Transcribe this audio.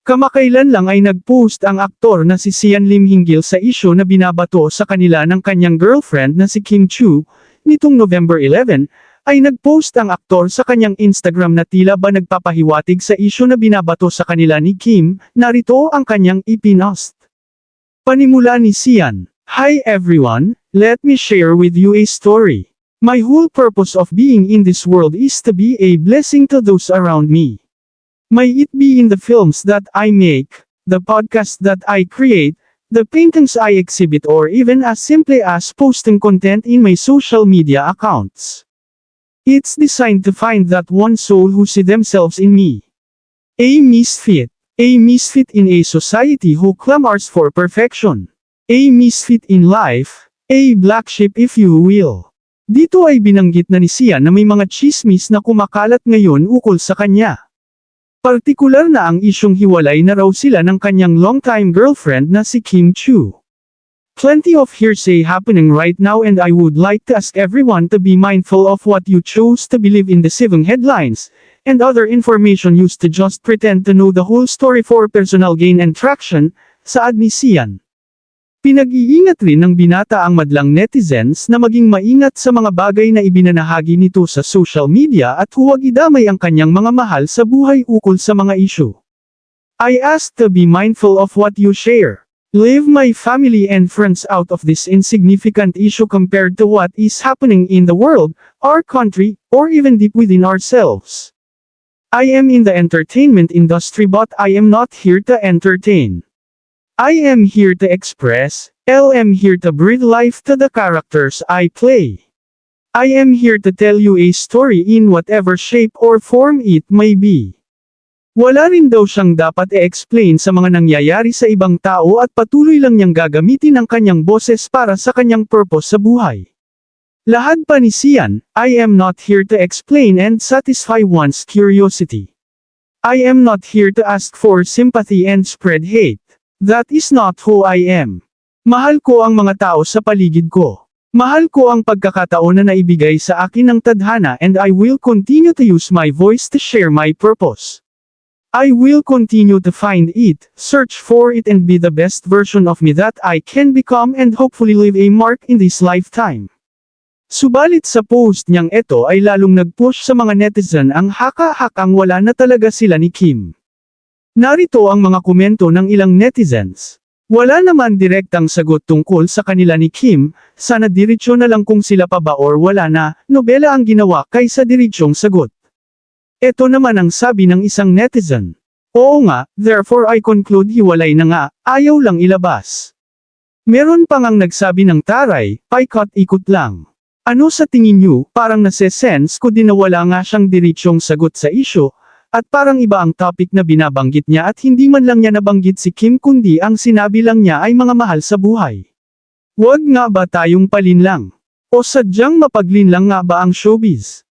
Kamakailan lang ay nag-post ang aktor na si Sian Lim hinggil sa isyu na binabato sa kanila ng kanyang girlfriend na si Kim Chu. Nitong November 11, ay nag-post ang aktor sa kanyang Instagram na tila ba nagpapahiwatig sa isyu na binabato sa kanila ni Kim. Narito ang kanyang ipinost. Panimula ni Sian. Hi everyone, let me share with you a story. My whole purpose of being in this world is to be a blessing to those around me. May it be in the films that I make, the podcasts that I create, the paintings I exhibit, or even as simply as posting content in my social media accounts. It's designed to find that one soul who see themselves in me. A misfit in a society who clamors for perfection. A misfit in life, a black sheep if you will. Dito ay binanggit na ni Sian na may mga chismis na kumakalat ngayon ukol sa kanya. Partikular na ang isyong hiwalay na raw sila ng kanyang longtime girlfriend na si Kim Chu. Plenty of hearsay happening right now, and I would like to ask everyone to be mindful of what you chose to believe in deceiving headlines, and other information used to just pretend to know the whole story for personal gain and traction, saad ni Sian. Pinag-iingat rin ng binata ang madlang netizens na maging maingat sa mga bagay na ibinanahagi nito sa social media at huwag idamay ang kanyang mga mahal sa buhay ukol sa mga issue. I ask to be mindful of what you share. Leave my family and friends out of this insignificant issue compared to what is happening in the world, our country, or even deep within ourselves. I am in the entertainment industry, but I am not here to entertain. I am here to express, I am here to breathe life to the characters I play. I am here to tell you a story in whatever shape or form it may be. Wala rin daw siyang dapat i-explain sa mga nangyayari sa ibang tao at patuloy lang niyang gagamitin ang kanyang boses para sa kanyang purpose sa buhay. Lahad pa ni Sian, I am not here to explain and satisfy one's curiosity. I am not here to ask for sympathy and spread hate. That is not who I am. Mahal ko ang mga tao sa paligid ko. Mahal ko ang pagkakataon na naibigay sa akin ng tadhana, and I will continue to use my voice to share my purpose. I will continue to find it, search for it, and be the best version of me that I can become, and hopefully leave a mark in this lifetime. Subalit sa post niyang ito ay lalong nag-push sa mga netizen ang haka-hakang wala na talaga sila ni Kim. Narito ang mga komento ng ilang netizens. Wala naman direktang sagot tungkol sa kanila ni Kim, sana diretsyo na lang kung sila pa ba or wala na, nobela ang ginawa kaysa diretsyong sagot. Ito naman ang sabi ng isang netizen. Oo nga, therefore I conclude hiwalay na nga, ayaw lang ilabas. Meron pa ngang nagsabi ng taray, paikot-ikot lang. Ano sa tingin niyo, parang nase-sense ko din na wala nga siyang diretsyong sagot sa issue, at parang iba ang topic na binabanggit niya at hindi man lang niya nabanggit si Kim kundi ang sinabi lang niya ay mga mahal sa buhay. Huwag nga ba tayong palinlang? O sadyang mapaglinlang nga ba ang showbiz?